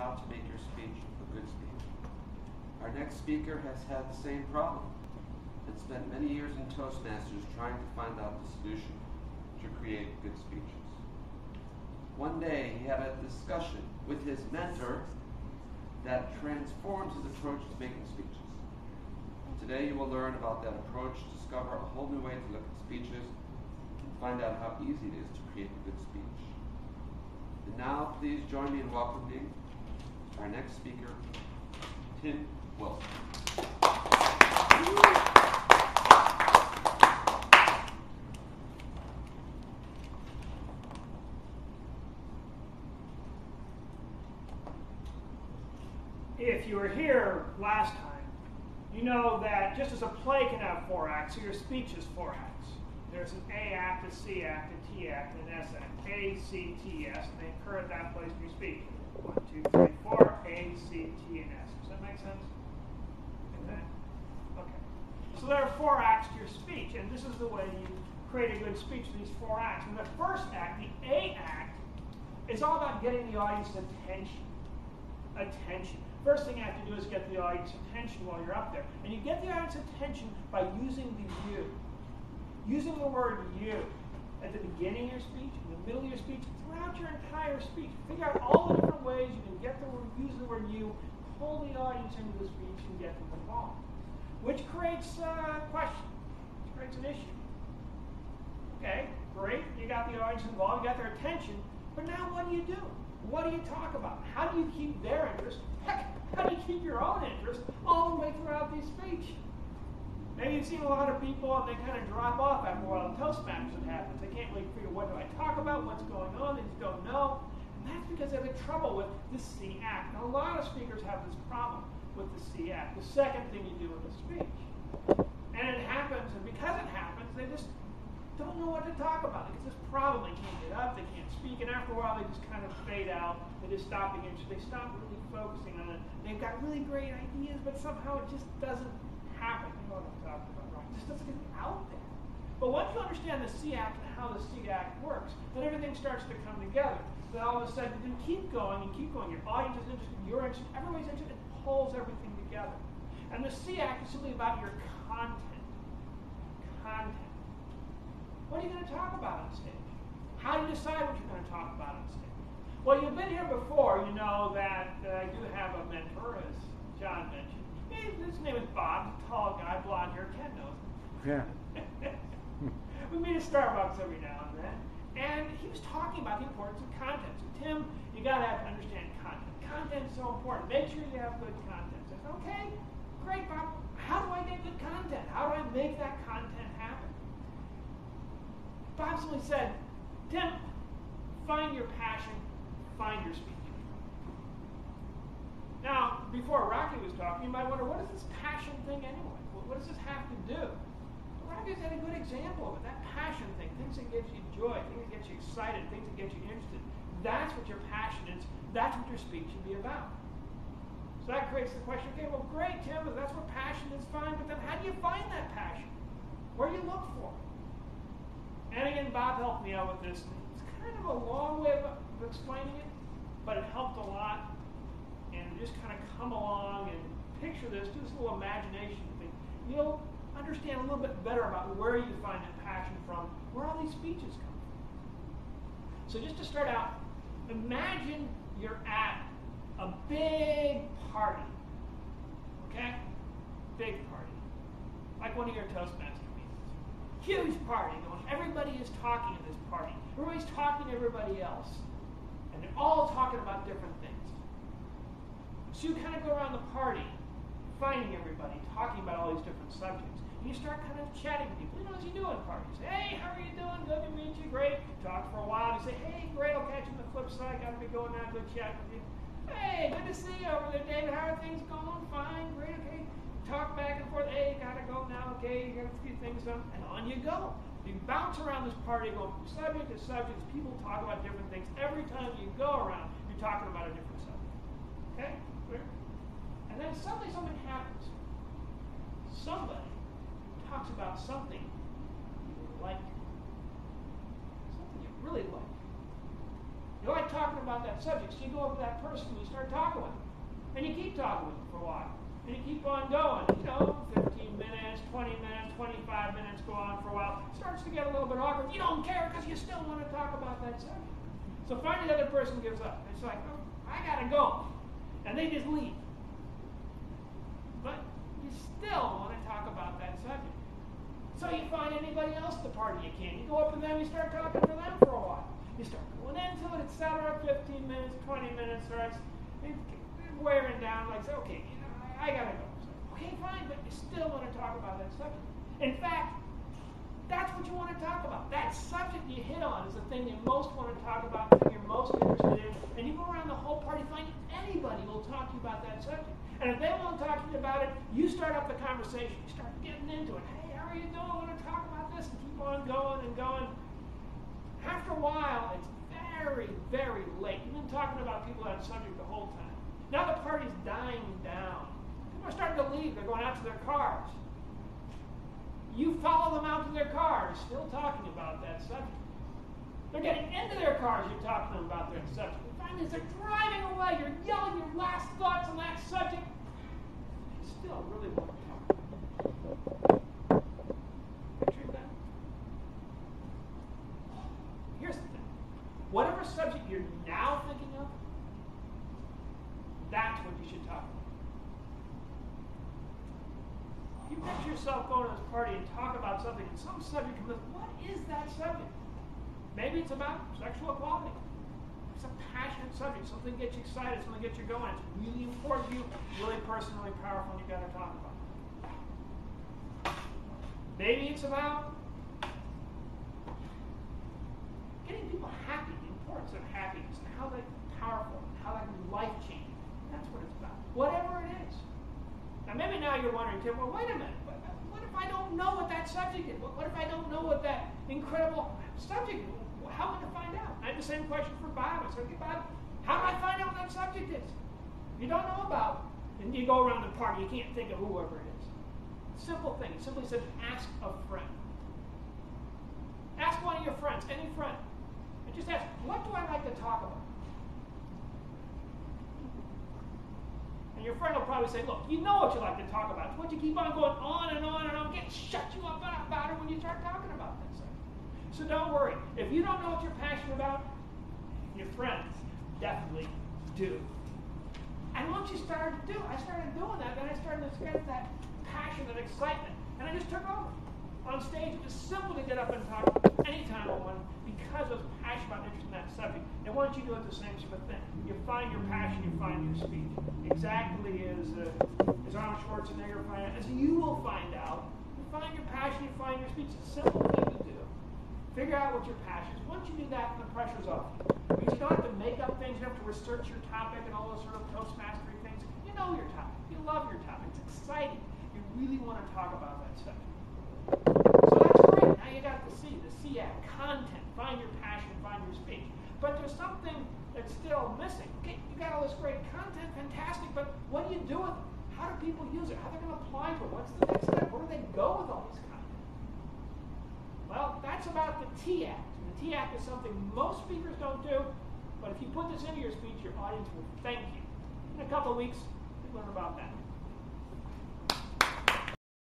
how to make your speech a good speech. Our next speaker has had the same problem and spent many years in Toastmasters trying to find out the solution to create good speeches. One day he had a discussion with his mentor that transformed his approach to making speeches. Today you will learn about that approach, discover a whole new way to look at speeches, and find out how easy it is to create a good speech. And now please join me in welcoming our next speaker, Tim Wilson. If you were here last time, you know that just as a play can have 4 acts, so your speech is 4 acts. There's an A act, a C act, a T act, and an S act. A, C, T, S, and they occur at that place in your speech. 1, 2, 3, 4, A, C, T, and S. Does that make sense? Okay. So there are 4 acts to your speech, and this is the way you create a good speech, these 4 acts. And the first act, the A act, is all about getting the audience's attention. First thing you have to do is get the audience's attention while you're up there. And you get the audience's attention by using the you. Using the word you at the beginning of your speech, in the middle of your speech, throughout your entire speech. Figure out all the different ways you can get the word, use the word you, pull the audience into the speech and get them involved. Which creates a question, which creates an issue. Okay, great, you got the audience involved, you got their attention, but now what do you do? What do you talk about? How do you keep their interest? Heck, how do you keep your own interest all the way throughout the speech? Maybe you've seen a lot of people and they kind of drop off after a while. In Toastmasters it happens. They can't really figure what do I talk about, what's going on, they just don't know. And that's because they have trouble with the C act. Now a lot of speakers have this problem with the C act, the second thing you do in the speech. And it happens, and because it happens, they just don't know what to talk about. Because this problem, they can't get up, they can't speak, and after a while they just kind of fade out. They just stop being interested. They stop really focusing on it. They've got really great ideas, but somehow it just doesn't happen. You know what I'm talking about, right? It just doesn't get out there. But once you understand the C act and how the C act works, then everything starts to come together. Then all of a sudden you can keep going and keep going. Your audience is interested, you're interested, everybody's interested. It pulls everything together. And the C act is simply about your content. What are you going to talk about on stage? How do you decide what you're going to talk about on stage? Well, you've been here before. You know that I do have a mentor, as John mentioned. His name is Bob. He's a tall guy, blonde hair. Ken knows him. Yeah. We meet at Starbucks every now and then. And he was talking about the importance of content. So, Tim, you got to have to understand content. Content is so important. Make sure you have good content. So, okay, great, Bob. How do I get good content? How do I make that content happen? Bob simply said, Tim, find your passion, find your speech. Now, before Rocky was talking, you might wonder, what is this passion thing anyway? What does this have to do? Well, Rocky's had a good example of it, that passion thing, things that get you joy, things that get you excited, things that get you interested. That's what your passion is. That's what your speech should be about. So that creates the question, okay, well, great, Tim, if that's what passion is, fine, but then how do you find that passion? Where do you look for it? And again, Bob helped me out with this. It's kind of a long way of explaining it, but it helped a lot. And just kind of come along and picture this, do this little imagination thing. You'll understand a little bit better about where you find that passion from, where all these speeches come from. So just to start out, imagine you're at a big party. Okay? Big party. Like one of your Toastmasters. Huge party going. Everybody is talking at this party. Everybody's talking to everybody else. And they're all talking about different things. So you kind of go around the party, finding everybody, talking about all these different subjects. And you start kind of chatting with people. You know, as you do at parties. Hey, how are you doing? Good to meet you. Great. Talk for a while. You say, hey, great. I'll catch you on the flip side. Got to be going now. Good chat with you. Hey, good to see you over there, David. How are things going? Fine. Great. Okay. Talk back and forth. Hey, gotta go now. Okay, you got a few things done, and on you go. You bounce around this party, going from subject to subject. People talk about different things. Every time you go around, you're talking about a different subject. Okay, clear? And then suddenly something happens. Somebody talks about something you like, something you really like. You like talking about that subject, so So you go over to that person and you start talking with them. And you keep talking with them for a while. And you keep on going. 15 minutes, 20 minutes, 25 minutes, go on for a while. It starts to get a little bit awkward. You don't care because you still want to talk about that subject. So finally the other person gives up. It's like, oh, I got to go. And they just leave. But you still want to talk about that subject. So you find anybody else at the party you can. You go up to them, you start talking to them for a while. You start going into it, etc. 15 minutes, 20 minutes, starts wearing down. Like, okay, I got to go. So, okay, fine, but you still want to talk about that subject. In fact, that's what you want to talk about. That subject you hit on is the thing you most want to talk about, the thing you're most interested in. And you go around the whole party, find anybody will talk to you about that subject. And if they won't talk to you about it, you start up the conversation. You start getting into it. Hey, how are you doing? I want to talk about this. And keep on going and going. After a while, it's very, very late. You've been talking about people on that subject the whole time. Now the party's dying down. People are starting to leave. They're going out to their cars. You follow them out to their cars, still talking about that subject. They're getting into their cars, you're talking to them about that subject. And finally, as they're driving away, you're yelling your last thoughts on that subject. You still really want to talk about it. Picture that? Here's the thing. Whatever subject you're now thinking of, that's what you should talk about. You picture yourself going to this party and talk about something, and some subject comes up. What is that subject? Maybe it's about sexual equality. It's a passionate subject. Something gets you excited. Something gets you going. It's really important to you. Really personal, really powerful, and you've got to talk about it. Maybe it's about getting people happy, the importance of happiness, and how that's powerful, and how that can be life-changing. That's what it's about. Whatever it is. Now, maybe now you're wondering, Tim, well, wait a minute. What if I don't know what that subject is? What if I don't know what that incredible subject is? How am I to find out? I had the same question for Bob. I said, okay, Bob, how do I find out what that subject is? You don't know about it. And you go around the party, you can't think of whoever it is. Simple thing. It simply says, ask a friend. Ask one of your friends, any friend. And just ask, what do I like to talk about? And your friend will probably say, look, you know what you like to talk about. It's what you keep on going on and on and on. Can't shut you up about it when you start talking about that subject. So don't worry. If you don't know what you're passionate about, your friends definitely do. And once you started to do it, I started doing that, then I started to get that passion, that excitement. And I just took over. On stage, it was simple to get up and talk anytime I wanted because I was passionate about and interested in that subject. And why don't you do it the same sort of thing? You find your passion, you find your speech. Exactly as Arnold Schwarzenegger found out, as you will find out. You find your passion, you find your speech. It's a simple thing to do. Figure out what your passion is. Once you do that, the pressure's off you. Because you don't have to make up things, you don't have to research your topic and all those sort of Toastmastery things. You know your topic. You love your topic. It's exciting. You really want to talk about that subject. So that's great. Now you got the CAT, content. Find your passion, find your speech. But there's something that's still missing. Okay, you got all this great content, fantastic, but what do you do with it? How do people use it? How are they going to apply to it? What's the next step? Where do they go with all this content? Well, that's about the TACT. And the TACT is something most speakers don't do, but if you put this into your speech, your audience will thank you. In a couple of weeks, we'll learn about that.